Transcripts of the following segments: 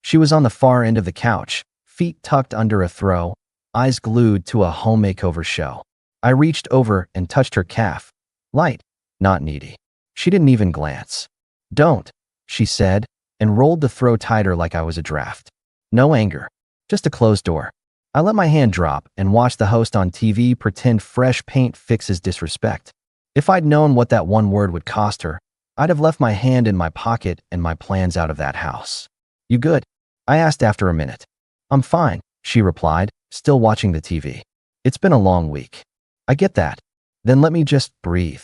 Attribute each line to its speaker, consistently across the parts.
Speaker 1: She was on the far end of the couch, feet tucked under a throw, eyes glued to a home makeover show. I reached over and touched her calf. Light, not needy. She didn't even glance. "Don't," she said, and rolled the throw tighter like I was a draft. No anger, just a closed door. I let my hand drop and watched the host on TV pretend fresh paint fixes disrespect. If I'd known what that one word would cost her, I'd have left my hand in my pocket and my plans out of that house. "You good?" I asked after a minute. "I'm fine," she replied, still watching the TV. "It's been a long week." "I get that. Then let me just breathe."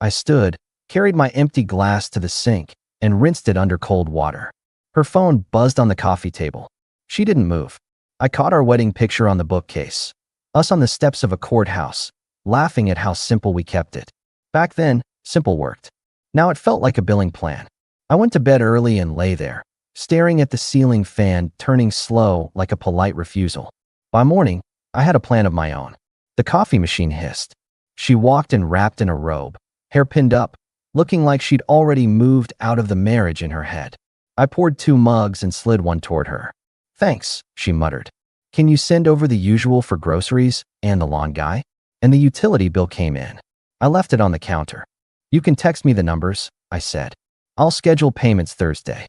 Speaker 1: I stood, carried my empty glass to the sink, and rinsed it under cold water. Her phone buzzed on the coffee table. She didn't move. I caught our wedding picture on the bookcase. Us on the steps of a courthouse, laughing at how simple we kept it. Back then, simple worked. Now it felt like a billing plan. I went to bed early and lay there, staring at the ceiling fan turning slow like a polite refusal. By morning, I had a plan of my own. The coffee machine hissed. She walked in wrapped in a robe, hair pinned up, looking like she'd already moved out of the marriage in her head. I poured 2 mugs and slid one toward her. "Thanks," she muttered. "Can you send over the usual for groceries and the lawn guy?" And the utility bill came in. I left it on the counter. "You can text me the numbers," I said. "I'll schedule payments Thursday."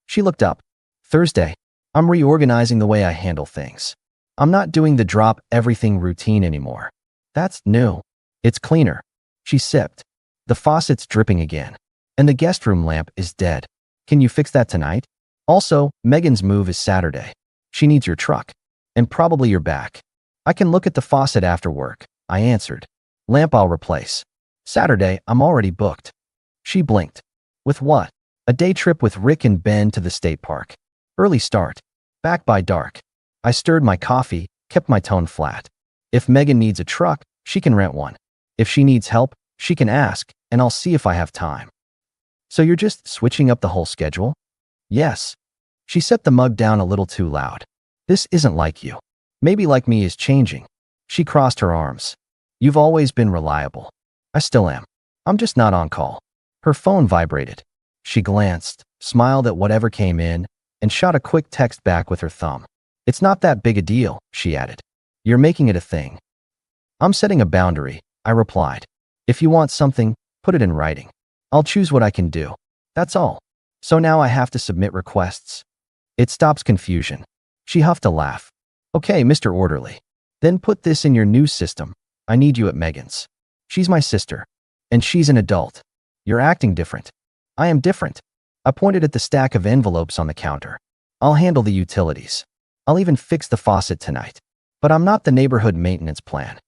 Speaker 1: She looked up. "Thursday? I'm reorganizing the way I handle things. I'm not doing the drop everything routine anymore. That's new. It's cleaner." She sipped. "The faucet's dripping again. And the guest room lamp is dead. Can you fix that tonight? Also, Megan's move is Saturday. She needs your truck. And probably your back." "I can look at the faucet after work," I answered. "Lamp I'll replace. Saturday, I'm already booked." She blinked. "With what?" "A day trip with Rick and Ben to the state park. Early start. Back by dark." I stirred my coffee, kept my tone flat. "If Megan needs a truck, she can rent one. If she needs help, she can ask, and I'll see if I have time." "So you're just switching up the whole schedule?" "Yes." She set the mug down a little too loud. "This isn't like you. Maybe like me is changing." She crossed her arms. "You've always been reliable." "I still am. I'm just not on call." Her phone vibrated. She glanced, smiled at whatever came in, and shot a quick text back with her thumb. "It's not that big a deal," she added. "You're making it a thing." "I'm setting a boundary," I replied. "If you want something, put it in writing. I'll choose what I can do. That's all. So now I have to submit requests." "It stops confusion." She huffed a laugh. "Okay, Mr. Orderly. Then put this in your new system. I need you at Megan's. She's my sister. And she's an adult. You're acting different." "I am different." I pointed at the stack of envelopes on the counter. "I'll handle the utilities. I'll even fix the faucet tonight. But I'm not the neighborhood maintenance plan."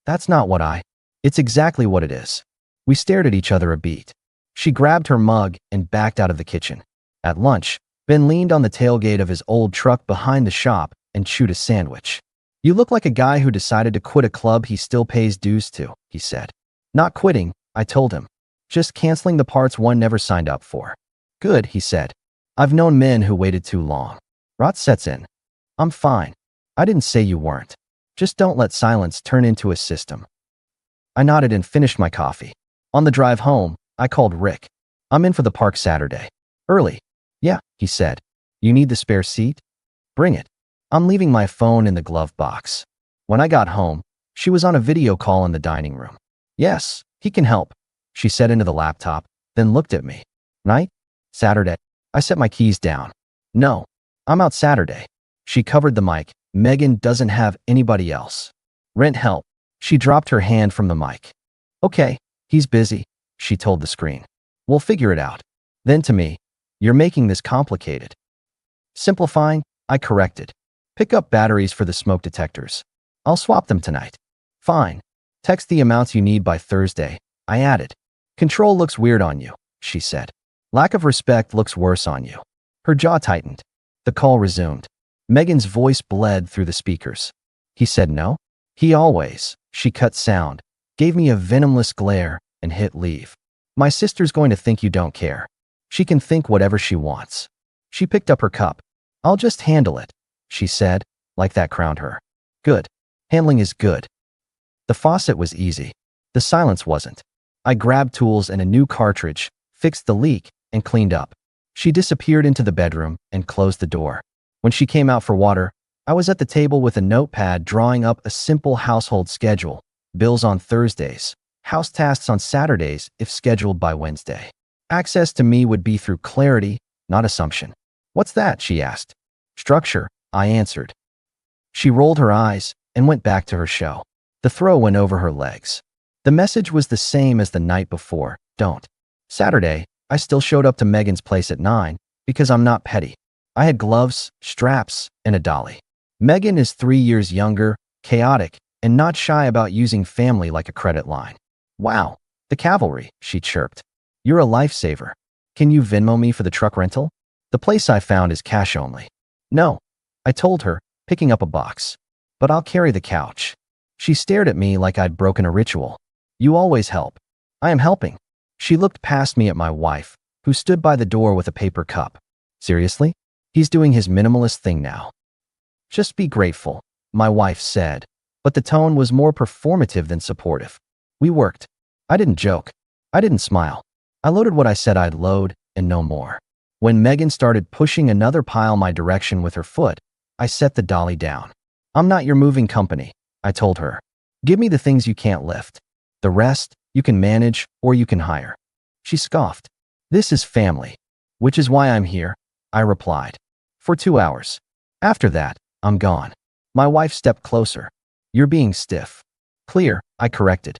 Speaker 1: "That's not what I..." "It's exactly what it is." We stared at each other a beat. She grabbed her mug and backed out of the kitchen. At lunch, Ben leaned on the tailgate of his old truck behind the shop and chewed a sandwich. "You look like a guy who decided to quit a club he still pays dues to," he said. "Not quitting," I told him. "Just canceling the parts one never signed up for." "Good," he said. "I've known men who waited too long. Rot sets in." "I'm fine." "I didn't say you weren't. Just don't let silence turn into a system." I nodded and finished my coffee. On the drive home, I called Rick. "I'm in for the park Saturday. Early." "Yeah," he said. "You need the spare seat?" "Bring it. I'm leaving my phone in the glove box." When I got home, she was on a video call in the dining room. "Yes, he can help," she said into the laptop, then looked at me. "Night?" "Saturday." I set my keys down. "No, I'm out Saturday." She covered the mic. "Megan doesn't have anybody else. Rent help." She dropped her hand from the mic. "Okay, he's busy," she told the screen. "We'll figure it out." Then to me, "You're making this complicated." "Simplifying," I corrected. "Pick up batteries for the smoke detectors. I'll swap them tonight." "Fine. Text the amounts you need by Thursday," I added. "Control looks weird on you," she said. "Lack of respect looks worse on you." Her jaw tightened. The call resumed. Megan's voice bled through the speakers. "He said no?" "He always..." She cut sound, gave me a venomous glare, and hit leave. "My sister's going to think you don't care. She can think whatever she wants." She picked up her cup. "I'll just handle it," she said, like that crowned her. "Good. Handling is good." The faucet was easy. The silence wasn't. I grabbed tools and a new cartridge, fixed the leak, and cleaned up. She disappeared into the bedroom and closed the door. When she came out for water, I was at the table with a notepad drawing up a simple household schedule. Bills on Thursdays, house tasks on Saturdays if scheduled by Wednesday. Access to me would be through clarity, not assumption. "What's that?" she asked. "Structure," I answered. She rolled her eyes and went back to her show. The throw went over her legs. The message was the same as the night before: don't. Saturday, I still showed up to Megan's place at 9 because I'm not petty. I had gloves, straps, and a dolly. Megan is 3 years younger, chaotic, and not shy about using family like a credit line. "Wow, the cavalry," she chirped. "You're a lifesaver. Can you Venmo me for the truck rental? The place I found is cash only." "No," I told her, picking up a box. "But I'll carry the couch." She stared at me like I'd broken a ritual. "You always help." "I am helping." She looked past me at my wife, who stood by the door with a paper cup. "Seriously? He's doing his minimalist thing now." "Just be grateful," my wife said, but the tone was more performative than supportive. We worked. I didn't joke. I didn't smile. I loaded what I said I'd load, and no more. When Megan started pushing another pile my direction with her foot, I set the dolly down. "I'm not your moving company," I told her. "Give me the things you can't lift. The rest, you can manage or you can hire." She scoffed. "This is family." "Which is why I'm here," I replied. "For 2 hours. After that, I'm gone." My wife stepped closer. "You're being stiff." "Clear," I corrected.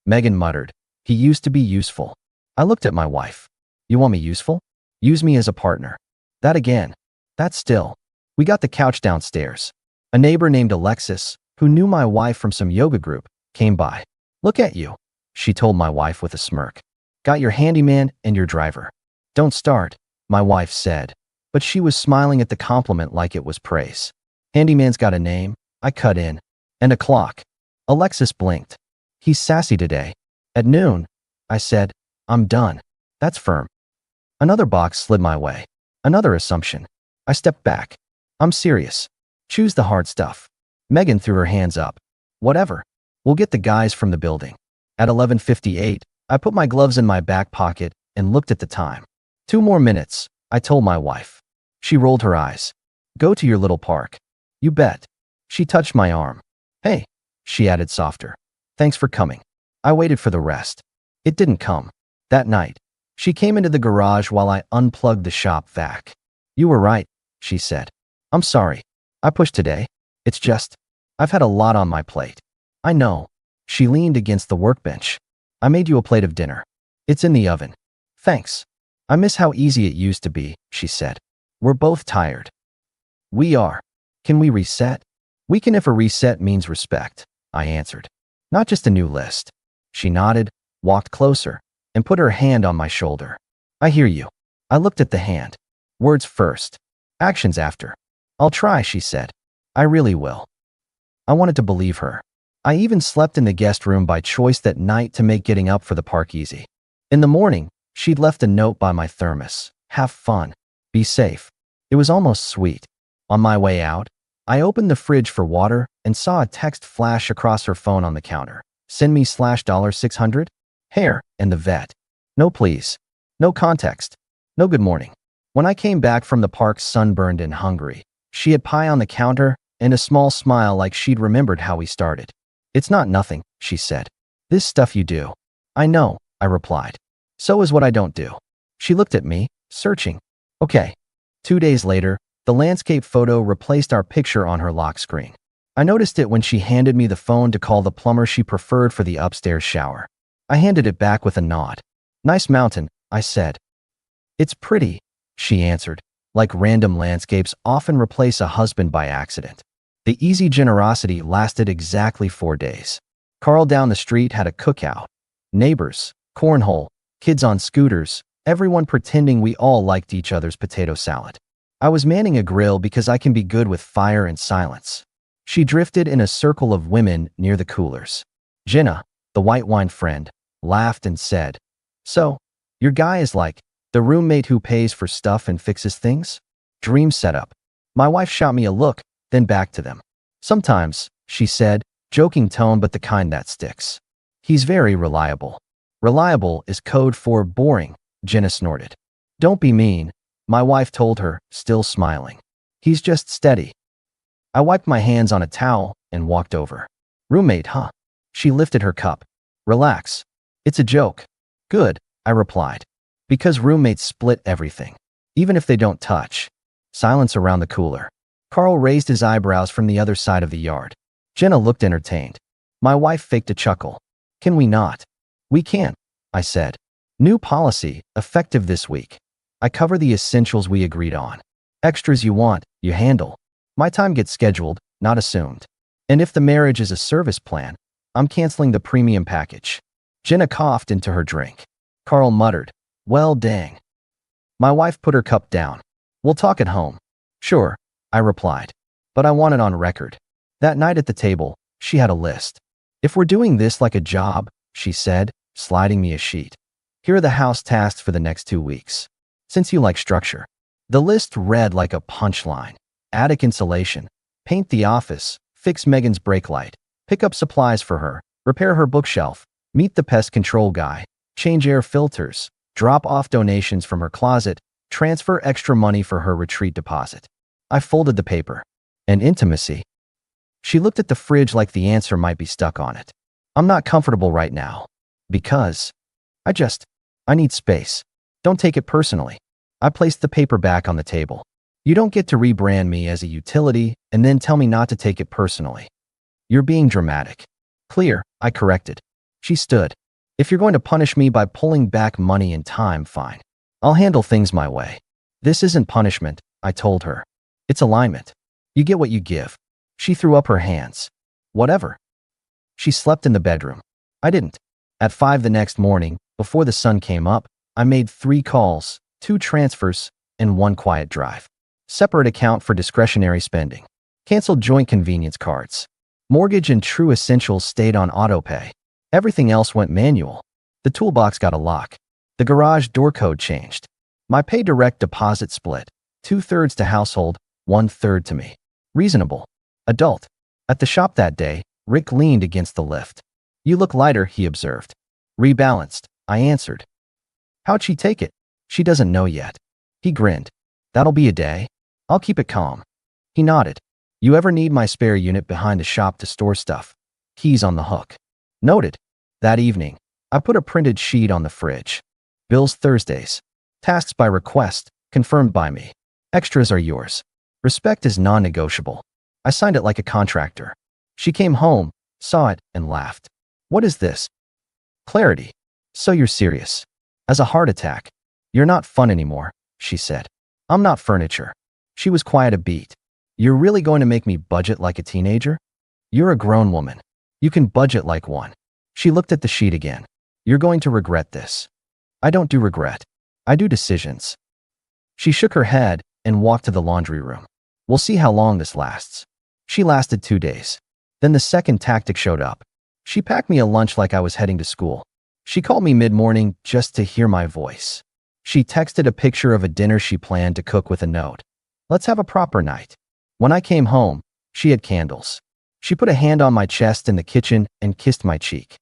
Speaker 1: Megan muttered, "He used to be useful." I looked at my wife. "You want me useful? Use me as a partner." "That again." "That still." We got the couch downstairs. A neighbor named Alexis, who knew my wife from some yoga group, came by. "Look at you," she told my wife with a smirk. "Got your handyman and your driver." "Don't start," my wife said, but she was smiling at the compliment like it was praise. "Handyman's got a name," I cut in. "And a clock." Alexis blinked. "He's sassy today." "At noon," I said. "I'm done." "That's firm." Another box slid my way. Another assumption. I stepped back. "I'm serious. Choose the hard stuff." Megan threw her hands up. "Whatever. We'll get the guys from the building." At 11:58, I put my gloves in my back pocket and looked at the time. 2 more minutes, I told my wife. She rolled her eyes. "Go to your little park." "You bet." She touched my arm. "Hey," she added softer. "Thanks for coming." I waited for the rest. It didn't come. That night, she came into the garage while I unplugged the shop vac. "You were right," she said. "I'm sorry. I pushed today. It's just, I've had a lot on my plate." "I know." She leaned against the workbench. "I made you a plate of dinner. It's in the oven." "Thanks. I miss how easy it used to be," she said. "We're both tired." "We are. Can we reset?" "We can if a reset means respect," I answered. "Not just a new list." She nodded, walked closer, and put her hand on my shoulder. "I hear you." I looked at the hand. "Words first. Actions after." "I'll try," she said. "I really will." I wanted to believe her. I even slept in the guest room by choice that night to make getting up for the park easy. In the morning, she'd left a note by my thermos. "Have fun. Be safe." It was almost sweet. On my way out, I opened the fridge for water and saw a text flash across her phone on the counter. "Send me $600? Hair and the vet." No please. No context. No good morning. When I came back from the park sunburned and hungry, she had pie on the counter and a small smile like she'd remembered how we started. "It's not nothing," she said. "This stuff you do." "I know," I replied. "So is what I don't do." She looked at me, searching. "Okay." 2 days later, the landscape photo replaced our picture on her lock screen. I noticed it when she handed me the phone to call the plumber she preferred for the upstairs shower. I handed it back with a nod. "Nice mountain," I said. "It's pretty," she answered, like random landscapes often replace a husband by accident. The easy generosity lasted exactly 4 days. Carl down the street had a cookout. Neighbors, cornhole, kids on scooters, everyone pretending we all liked each other's potato salad. I was manning a grill because I can be good with fire and silence. She drifted in a circle of women near the coolers. Jenna, the white wine friend, laughed and said, "So, your guy is like the roommate who pays for stuff and fixes things?" Dream setup. My wife shot me a look, then back to them. "Sometimes," she said, joking tone but the kind that sticks. "He's very reliable." "Reliable is code for boring," Jenna snorted. Don't be mean, my wife told her, still smiling. He's just steady. I wiped my hands on a towel and walked over. Roommate, huh? She lifted her cup. Relax. It's a joke. Good, I replied. Because roommates split everything. Even if they don't touch. Silence around the cooler. Carl raised his eyebrows from the other side of the yard. Jenna looked entertained. My wife faked a chuckle. Can we not? We can, I said. New policy, effective this week. I cover the essentials we agreed on. Extras you want, you handle. My time gets scheduled, not assumed. And if the marriage is a service plan, I'm canceling the premium package. Jenna coughed into her drink. Carl muttered, well, dang. My wife put her cup down. We'll talk at home. Sure, I replied. But I want it on record. That night at the table, she had a list. If we're doing this like a job, she said, sliding me a sheet. Here are the house tasks for the next 2 weeks. Since you like structure. The list read like a punchline. Attic insulation. Paint the office. Fix Megan's brake light. Pick up supplies for her. Repair her bookshelf. Meet the pest control guy. Change air filters. Drop off donations from her closet. Transfer extra money for her retreat deposit. I folded the paper. And intimacy. She looked at the fridge like the answer might be stuck on it. I'm not comfortable right now. Because I need space. Don't take it personally. I placed the paper back on the table. You don't get to rebrand me as a utility and then tell me not to take it personally. You're being dramatic. Clear, I corrected. She stood. If you're going to punish me by pulling back money and time, fine. I'll handle things my way. This isn't punishment, I told her. It's alignment. You get what you give. She threw up her hands. Whatever. She slept in the bedroom. I didn't. At 5 the next morning, before the sun came up, I made 3 calls, 2 transfers, and 1 quiet drive. Separate account for discretionary spending. Canceled joint convenience cards. Mortgage and true essentials stayed on autopay. Everything else went manual. The toolbox got a lock. The garage door code changed. My pay direct deposit split. 2/3 to household, 1/3 to me. Reasonable. Adult. At the shop that day, Rick leaned against the lift. You look lighter, he observed. Rebalanced, I answered. How'd she take it? She doesn't know yet. He grinned. That'll be a day. I'll keep it calm. He nodded. You ever need my spare unit behind the shop to store stuff? Keys on the hook. Noted. That evening, I put a printed sheet on the fridge. Bills Thursdays. Tasks by request, confirmed by me. Extras are yours. Respect is non-negotiable. I signed it like a contractor. She came home, saw it, and laughed. What is this? Clarity. So you're serious. As a heart attack. You're not fun anymore, she said. I'm not furniture. She was quiet a beat. You're really going to make me budget like a teenager? You're a grown woman. You can budget like one. She looked at the sheet again. You're going to regret this. I don't do regret. I do decisions. She shook her head and walked to the laundry room. We'll see how long this lasts. She lasted 2 days. Then the second tactic showed up. She packed me a lunch like I was heading to school. She called me mid-morning just to hear my voice. She texted a picture of a dinner she planned to cook with a note. Let's have a proper night. When I came home, she had candles. She put a hand on my chest in the kitchen and kissed my cheek.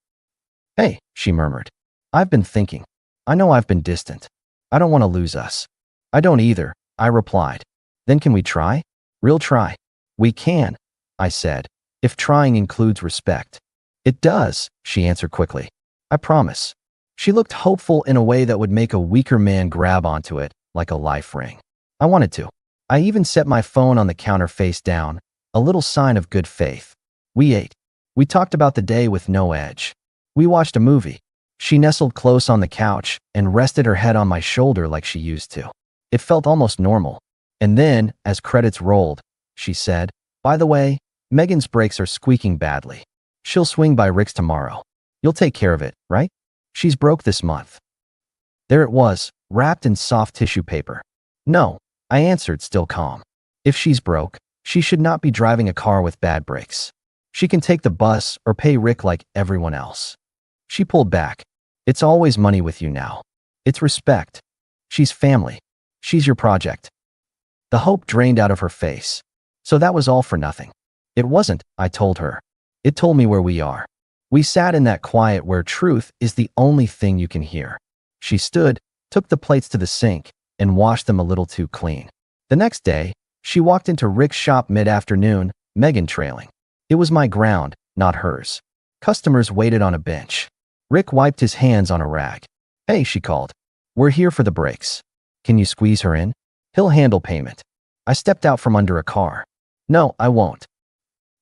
Speaker 1: Hey, she murmured. I've been thinking. I know I've been distant. I don't want to lose us. I don't either, I replied. Then can we try? Real try. We can, I said, if trying includes respect. It does, she answered quickly. I promise. She looked hopeful in a way that would make a weaker man grab onto it, like a life ring. I wanted to. I even set my phone on the counter face down, a little sign of good faith. We ate. We talked about the day with no edge. We watched a movie. She nestled close on the couch and rested her head on my shoulder like she used to. It felt almost normal. And then, as credits rolled, she said, by the way, Megan's brakes are squeaking badly. She'll swing by Rick's tomorrow. You'll take care of it, right? She's broke this month. There it was, wrapped in soft tissue paper. No, I answered, still calm. If she's broke, she should not be driving a car with bad brakes. She can take the bus or pay Rick like everyone else. She pulled back. It's always money with you now. It's respect. She's family. She's your project. The hope drained out of her face. So that was all for nothing. It wasn't, I told her. It told me where we are. We sat in that quiet where truth is the only thing you can hear. She stood, took the plates to the sink, and washed them a little too clean. The next day, she walked into Rick's shop mid-afternoon, Megan trailing. It was my ground, not hers. Customers waited on a bench. Rick wiped his hands on a rag. "Hey," she called. "We're here for the brakes. Can you squeeze her in? He'll handle payment." I stepped out from under a car. "No, I won't."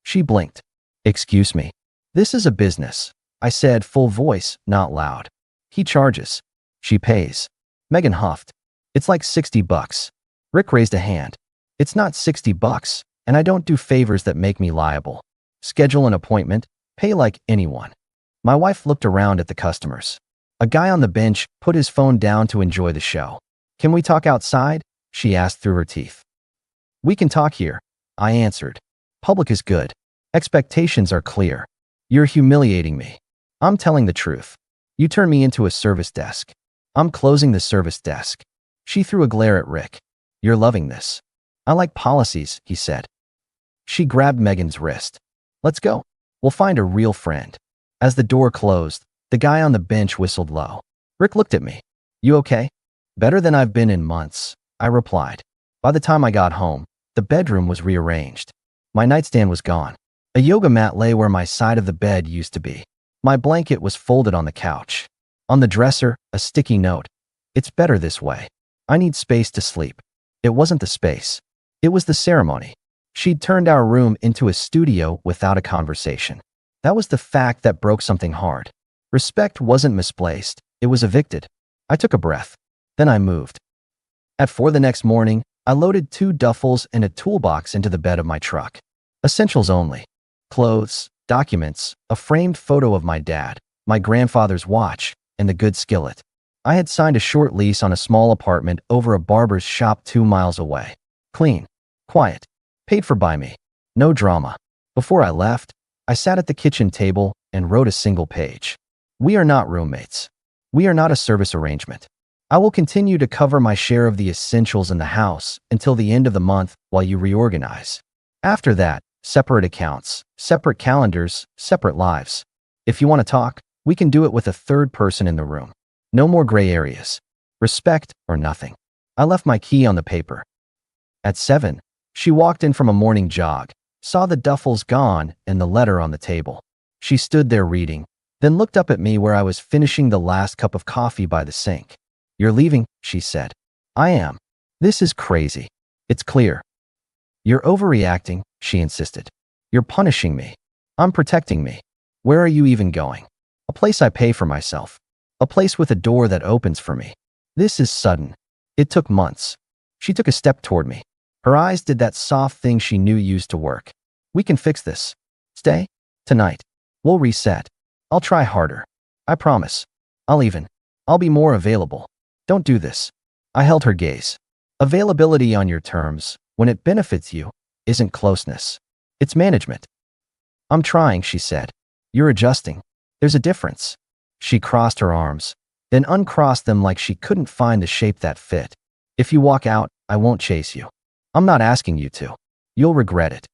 Speaker 1: She blinked. "Excuse me. This is a business," I said, full voice, not loud. "He charges. She pays." Megan huffed. "It's like $60. Rick raised a hand. "It's not $60, and I don't do favors that make me liable. Schedule an appointment, pay like anyone." My wife looked around at the customers. A guy on the bench put his phone down to enjoy the show. "Can we talk outside?" she asked through her teeth. "We can talk here," I answered. "Public is good. Expectations are clear. You're humiliating me. I'm telling the truth. You turn me into a service desk. I'm closing the service desk." She threw a glare at Rick. "You're loving this." "I like policies," he said. She grabbed Megan's wrist. "Let's go. We'll find a real friend." As the door closed, the guy on the bench whistled low. Rick looked at me. "You okay?" "Better than I've been in months," I replied. By the time I got home, the bedroom was rearranged. My nightstand was gone. A yoga mat lay where my side of the bed used to be. My blanket was folded on the couch. On the dresser, a sticky note. "It's better this way. I need space to sleep." It wasn't the space. It was the ceremony. She'd turned our room into a studio without a conversation. That was the fact that broke something hard. Respect wasn't misplaced. It was evicted. I took a breath. Then I moved. At 4 the next morning, I loaded 2 duffels and a toolbox into the bed of my truck. Essentials only. Clothes, documents, a framed photo of my dad, my grandfather's watch, and the good skillet. I had signed a short lease on a small apartment over a barber's shop 2 miles away. Clean. Quiet. Paid for by me. No drama. Before I left, I sat at the kitchen table and wrote a single page. "We are not roommates. We are not a service arrangement. I will continue to cover my share of the essentials in the house until the end of the month while you reorganize. After that, separate accounts, separate calendars, separate lives. If you want to talk, we can do it with a third person in the room. No more gray areas. Respect or nothing." I left my key on the paper. At 7, she walked in from a morning jog, saw the duffels gone and the letter on the table. She stood there reading, then looked up at me where I was finishing the last cup of coffee by the sink. "You're leaving," she said. "I am. This is crazy. It's clear." "You're overreacting," she insisted. "You're punishing me. I'm protecting me. Where are you even going?" "A place I pay for myself. A place with a door that opens for me." "This is sudden. It took months." She took a step toward me. Her eyes did that soft thing she knew used to work. "We can fix this. Stay. Tonight. We'll reset. I'll try harder. I promise. I'll be more available. Don't do this." I held her gaze. Availability on your terms, when it benefits you, isn't closeness. It's management. "I'm trying," she said. "You're adjusting. There's a difference." She crossed her arms, then uncrossed them like she couldn't find the shape that fit. "If you walk out, I won't chase you. I'm not asking you to. You'll regret it."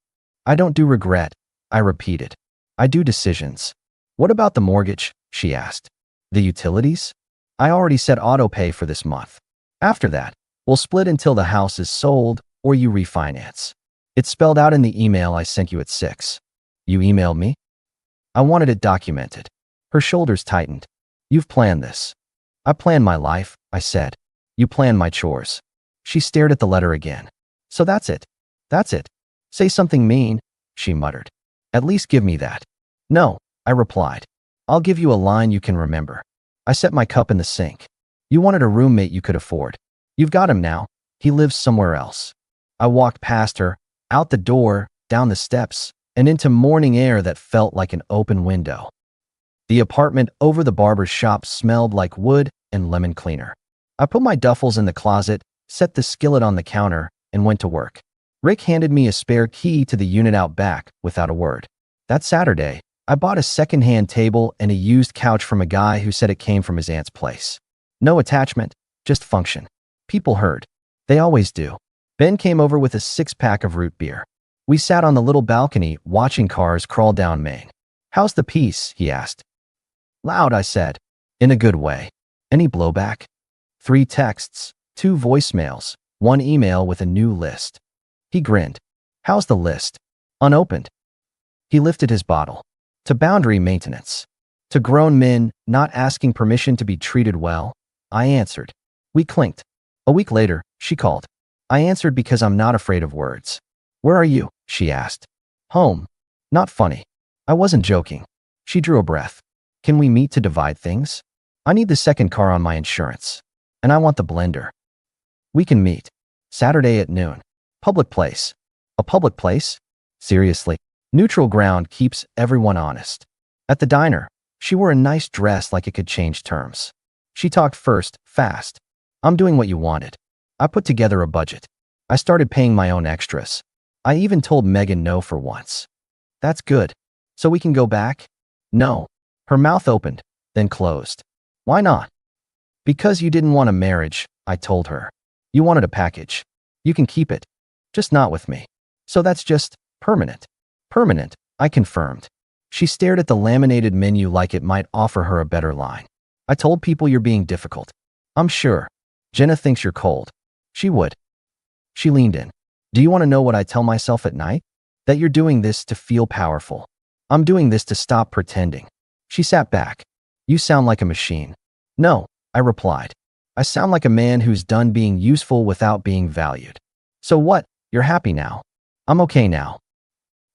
Speaker 1: "I don't do regret," I repeated. "I do decisions." "What about the mortgage?" she asked. "The utilities?" "I already set auto pay for this month. After that, we'll split until the house is sold or you refinance. It's spelled out in the email I sent you at 6. "You emailed me?" "I wanted it documented." Her shoulders tightened. "You've planned this." "I plan my life," I said. "You plan my chores." She stared at the letter again. "So that's it. That's it. Say something mean," she muttered. "At least give me that." "No," I replied. "I'll give you a line you can remember." I set my cup in the sink. "You wanted a roommate you could afford. You've got him now. He lives somewhere else." I walked past her, out the door, down the steps, and into morning air that felt like an open window. The apartment over the barber's shop smelled like wood and lemon cleaner. I put my duffels in the closet, set the skillet on the counter, and went to work. Rick handed me a spare key to the unit out back without a word. That Saturday, I bought a second-hand table and a used couch from a guy who said it came from his aunt's place. No attachment, just function. People heard. They always do. Ben came over with a 6-pack of root beer. We sat on the little balcony watching cars crawl down Main. "How's the piece?" he asked. "Loud," I said. "In a good way." "Any blowback?" 3 texts, 2 voicemails, 1 email with a new list. He grinned. How's the list? Unopened. He lifted his bottle. To boundary maintenance. To grown men not asking permission to be treated well. I answered. We clinked. A week later, she called. I answered because I'm not afraid of words. Where are you? She asked. Home. Not funny. I wasn't joking. She drew a breath. Can we meet to divide things? I need the second car on my insurance. And I want the blender. We can meet. Saturday at noon. Public place. A public place? Seriously. Neutral ground keeps everyone honest. At the diner, she wore a nice dress like it could change terms. She talked first, fast. I'm doing what you wanted. I put together a budget. I started paying my own extras. I even told Megan no for once. That's good. So we can go back? No. Her mouth opened, then closed. Why not? Because you didn't want a marriage, I told her. You wanted a package. You can keep it. Just not with me. So that's just permanent. Permanent, I confirmed. She stared at the laminated menu like it might offer her a better line. I told people you're being difficult. I'm sure. Jenna thinks you're cold. She would. She leaned in. Do you want to know what I tell myself at night? That you're doing this to feel powerful. I'm doing this to stop pretending. She sat back. You sound like a machine. No, I replied. I sound like a man who's done being useful without being valued. So what? You're happy now. I'm okay now.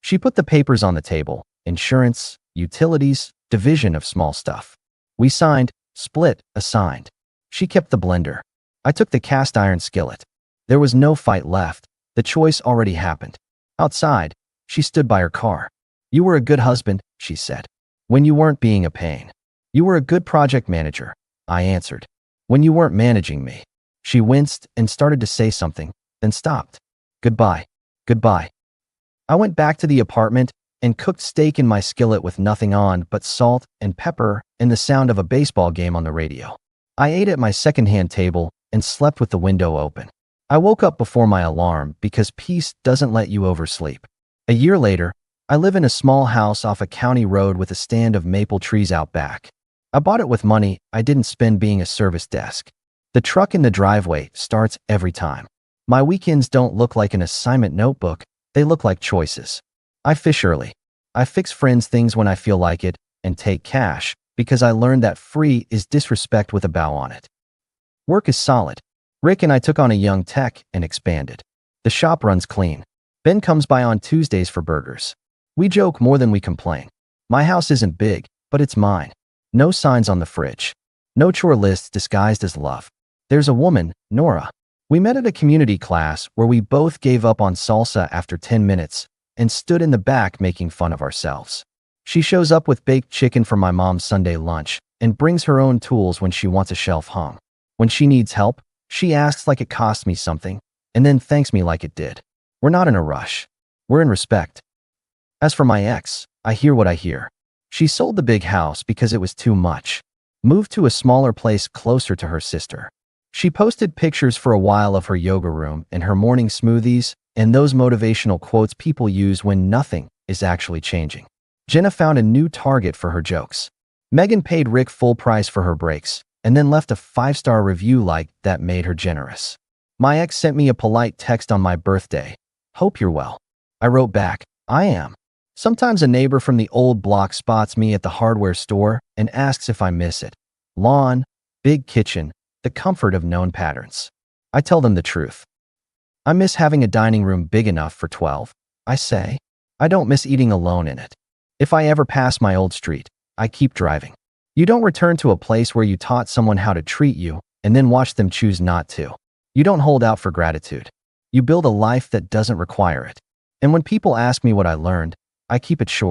Speaker 1: She put the papers on the table. Insurance, utilities, division of small stuff. We signed, split, assigned. She kept the blender. I took the cast iron skillet. There was no fight left. The choice already happened. Outside, she stood by her car. You were a good husband, she said. When you weren't being a pain. You were a good project manager, I answered. When you weren't managing me. She winced and started to say something, then stopped. Goodbye. Goodbye. I went back to the apartment and cooked steak in my skillet with nothing on but salt and pepper and the sound of a baseball game on the radio. I ate at my secondhand table and slept with the window open. I woke up before my alarm because peace doesn't let you oversleep. A year later, I live in a small house off a county road with a stand of maple trees out back. I bought it with money I didn't spend being a service desk. The truck in the driveway starts every time. My weekends don't look like an assignment notebook, they look like choices. I fish early. I fix friends' things when I feel like it and take cash because I learned that free is disrespect with a bow on it. Work is solid. Rick and I took on a young tech and expanded. The shop runs clean. Ben comes by on Tuesdays for burgers. We joke more than we complain. My house isn't big, but it's mine. No signs on the fridge. No chore lists disguised as love. There's a woman, Nora. We met at a community class where we both gave up on salsa after 10 minutes and stood in the back making fun of ourselves. She shows up with baked chicken for my mom's Sunday lunch and brings her own tools when she wants a shelf hung. When she needs help, she asks like it cost me something and then thanks me like it did. We're not in a rush. We're in respect. As for my ex, I hear what I hear. She sold the big house because it was too much. Moved to a smaller place closer to her sister. She posted pictures for a while of her yoga room and her morning smoothies and those motivational quotes people use when nothing is actually changing. Jenna found a new target for her jokes. Megan paid Rick full price for her breaks and then left a 5-star review like that made her generous. My ex sent me a polite text on my birthday. Hope you're well. I wrote back, I am. Sometimes a neighbor from the old block spots me at the hardware store and asks if I miss it. Lawn, big kitchen, the comfort of known patterns. I tell them the truth. I miss having a dining room big enough for 12, I say. I don't miss eating alone in it. If I ever pass my old street, I keep driving. You don't return to a place where you taught someone how to treat you and then watch them choose not to. You don't hold out for gratitude. You build a life that doesn't require it. And when people ask me what I learned, I keep it short.